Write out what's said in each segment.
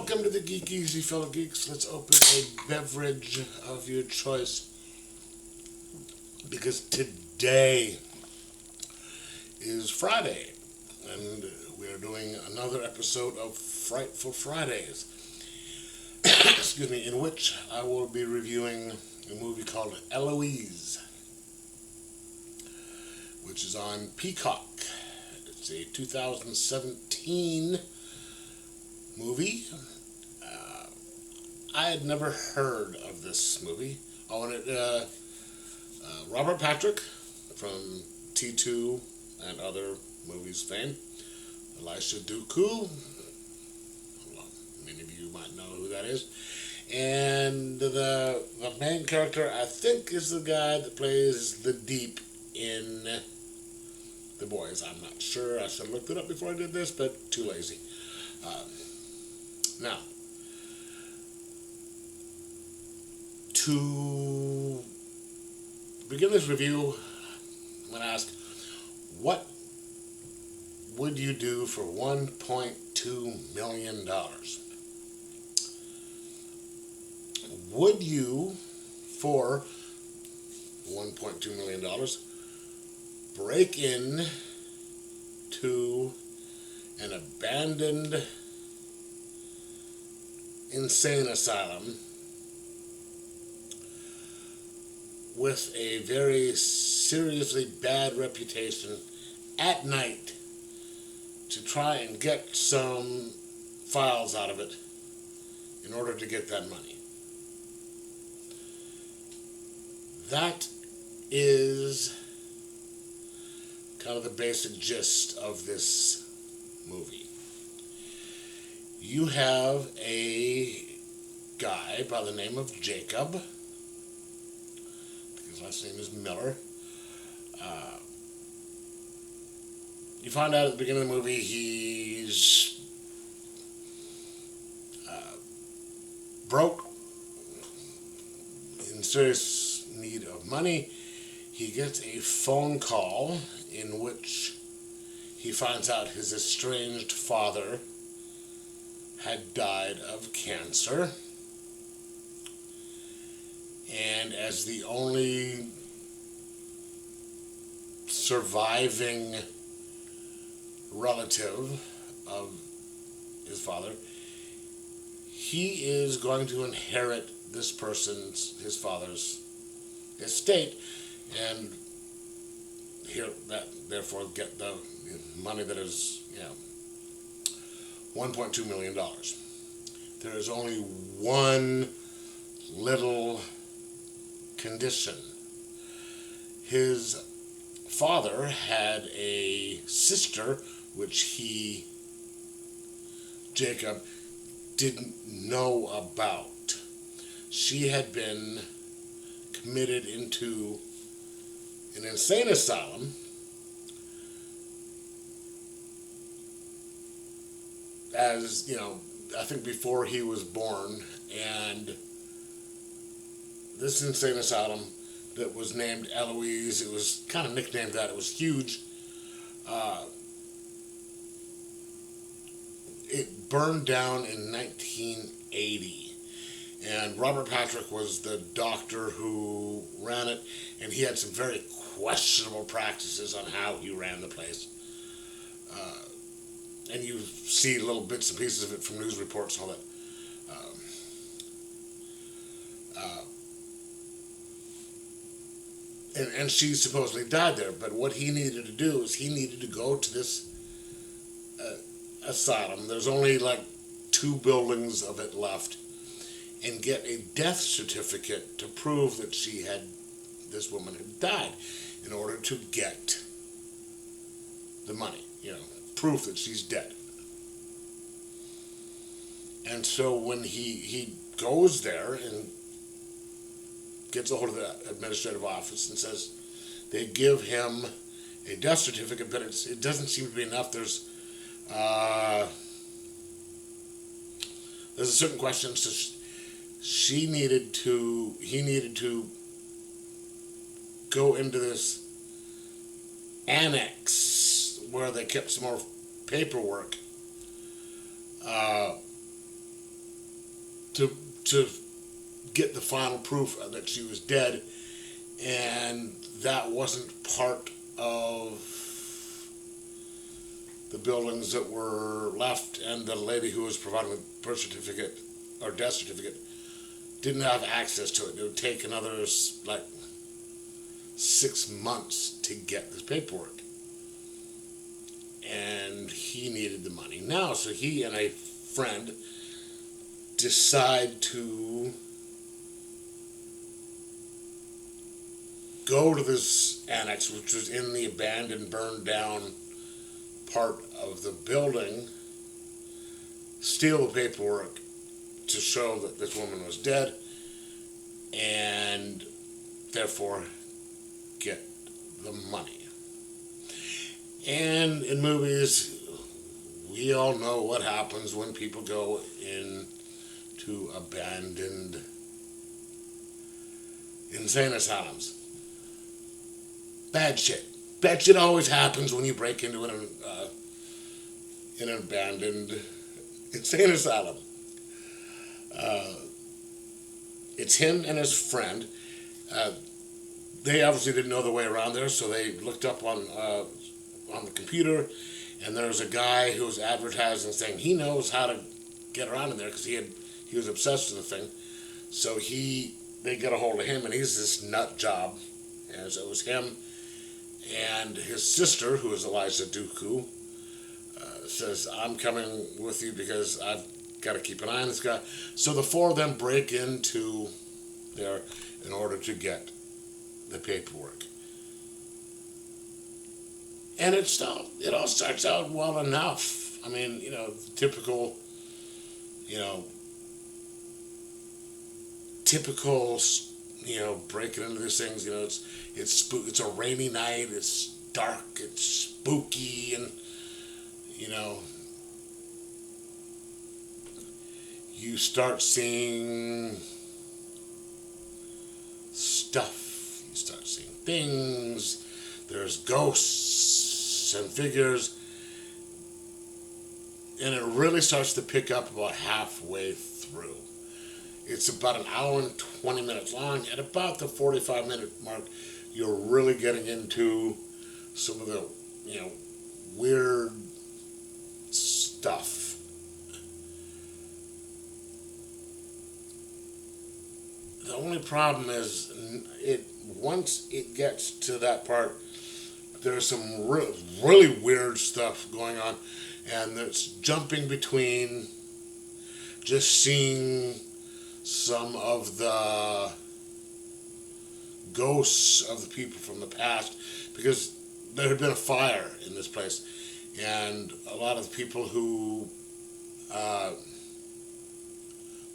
Welcome to the Geek Easy, fellow geeks. Let's open a beverage of your choice because today is Friday and we are doing another episode of Frightful Fridays. Excuse me, in which I will be reviewing a movie called Eloise, which is on Peacock. It's a 2017 movie. I had never heard of this movie. Oh, and Robert Patrick from T2 and other movies fame. Elisha Duku. Many of you might know who that is. And the main character, I think, is the guy that plays the Deep in The Boys. I'm not sure. I should have looked it up before I did this, but too lazy. Now, to begin this review, I'm going to ask, what would you do for $1.2 million? Would you, for $1.2 million, break in to an abandoned insane asylum with a very seriously bad reputation at night to try and get some files out of it in order to get that money? That is kind of the basic gist of this movie. You have a guy by the name of Jacob. His last name is Miller. You find out at the beginning of the movie he's broke, in serious need of money. He gets a phone call in which he finds out his estranged father had died of cancer, and as the only surviving relative of his father, he is going to inherit his father's estate, and therefore get the money that is, $1.2 million. There is only one little condition. His father had a sister which Jacob, didn't know about. She had been committed into an insane asylum as, I think before he was born, and this insane asylum that was named Eloise, it was kind of nicknamed that, it was huge. It burned down in 1980, and Robert Patrick was the doctor who ran it, and he had some very questionable practices on how he ran the place. And you see little bits and pieces of it from news reports and all that. And she supposedly died there, but what he needed to do is he needed to go to this asylum. There's only like 2 buildings of it left, and get a death certificate to prove that this woman had died, in order to get the money, proof that she's dead. And so when he goes there and gets a hold of the administrative office and says they give him a death certificate, but it doesn't seem to be enough. There's a certain question. So he needed to go into this annex where they kept some more paperwork to to get the final proof that she was dead, and that wasn't part of the buildings that were left, and the lady who was providing the birth certificate or death certificate didn't have access to it. It would take another like 6 months to get this paperwork, and he needed the money now. So he and a friend decide to go to this annex, which was in the abandoned, burned down part of the building, steal the paperwork to show that this woman was dead, and therefore get the money. And in movies, we all know what happens when people go into abandoned insane asylums. Bad shit. Bad shit always happens when you break into an abandoned insane asylum. It's him and his friend. They obviously didn't know the way around there, so they looked up on the computer, and there was a guy who was advertising saying he knows how to get around in there because he was obsessed with the thing. So they got a hold of him, and he's this nut job, and so it was him and his sister, who is Eliza Duku, says, I'm coming with you because I've got to keep an eye on this guy. So the four of them break into there in order to get the paperwork. And it all starts out well enough. I mean, typical breaking into these things. It's a rainy night. It's dark. It's spooky, and you start seeing stuff. You start seeing things. There's ghosts and figures, and it really starts to pick up about halfway through. It's about an hour and 20 minutes long. At about the 45-minute mark, you're really getting into some of the, weird stuff. The only problem is, once it gets to that part, there's some really weird stuff going on, and it's jumping between just seeing some of the ghosts of the people from the past, because there had been a fire in this place, and a lot of the people who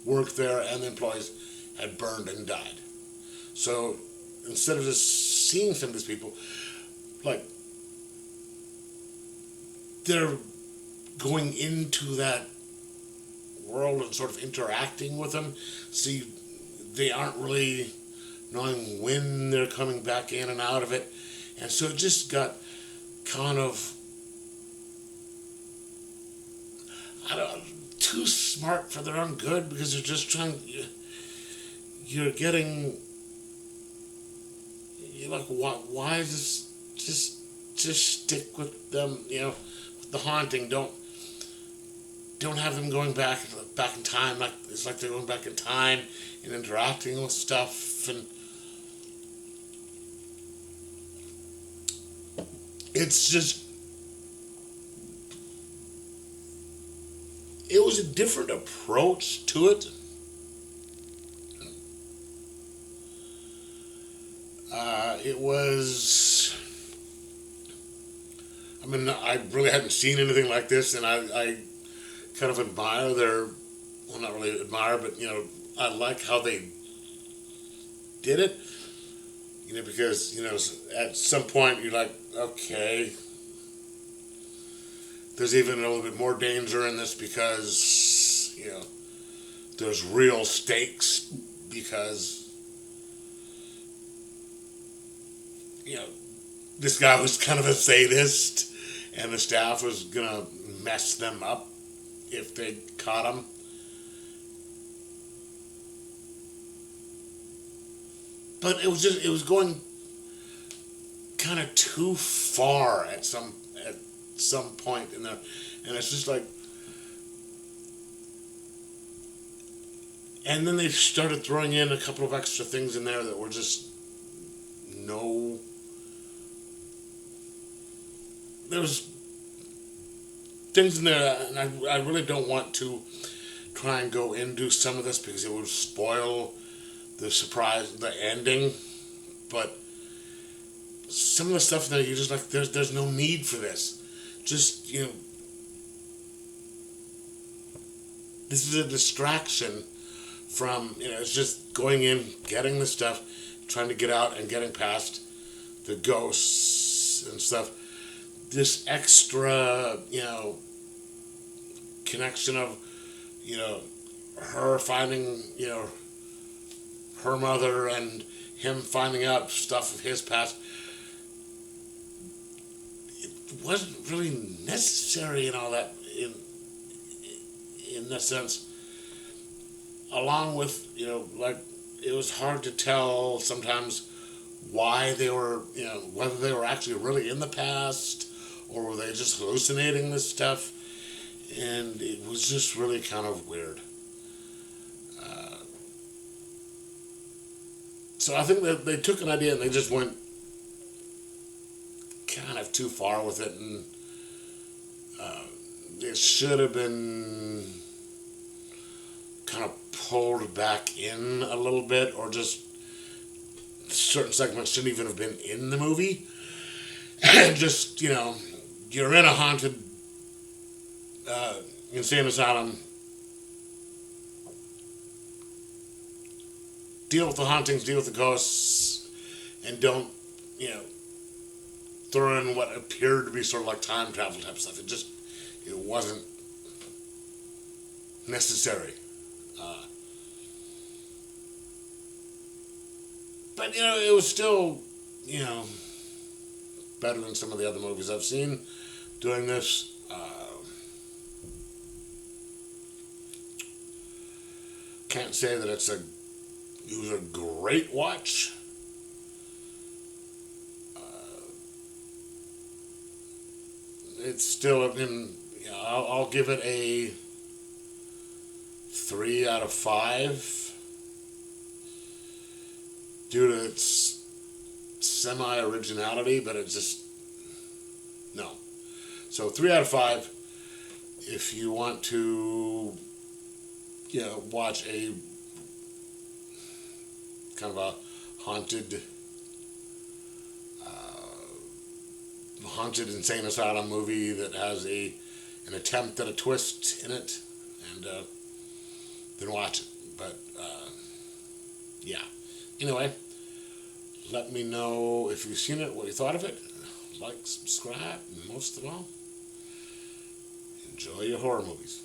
worked there and the employees had burned and died. So instead of just seeing some of these people, like, they're going into that world and sort of interacting with them. See, they aren't really knowing when they're coming back in and out of it. And so it just got kind of, too smart for their own good, because they're just you're getting, you're like, why is this, just stick with them, with the haunting. Don't have them going back in time, like it's like they're going back in time and interacting with stuff, and it's just, it was a different approach to it. It was, I mean, I really hadn't seen anything like this, and I kind of admire well, not really admire, but, I like how they did it, because, at some point you're like, okay, there's even a little bit more danger in this, because, there's real stakes, because, this guy was kind of a sadist, and the staff was going to mess them up if they caught him. but it was going kind of too far at some point in there, and it's just like, and then they started throwing in a couple of extra things in there that were just no. There was things in there, and I really don't want to try and go into some of this because it would spoil the surprise, the ending. But some of the stuff that you're just like, there's no need for this. Just, this is a distraction from, it's just going in, getting the stuff, trying to get out and getting past the ghosts and stuff. This extra, connection of, her finding, her mother and him finding out stuff of his past. It wasn't really necessary and all that in that sense. Along with, like, it was hard to tell sometimes why they were, whether they were actually really in the past or were they just hallucinating this stuff. And it was just really kind of weird. So I think that they took an idea and they just went kind of too far with it, and it should have been kind of pulled back in a little bit, or just certain segments shouldn't even have been in the movie. Just, you're in a haunted insane asylum. Deal with the hauntings, deal with the ghosts, and don't, throw in what appeared to be sort of like time travel type stuff. It wasn't necessary. But, it was still, better than some of the other movies I've seen doing this. Can't say that it was a great watch. It's still I'll give it a 3 out of 5 due to its semi-originality, but it's just no. So 3 out of 5 if you want to watch a kind of a haunted insane asylum movie that has an attempt at a twist in it, and then watch it. But yeah. Anyway, let me know if you've seen it, what you thought of it. Like, subscribe, and most of all, enjoy your horror movies.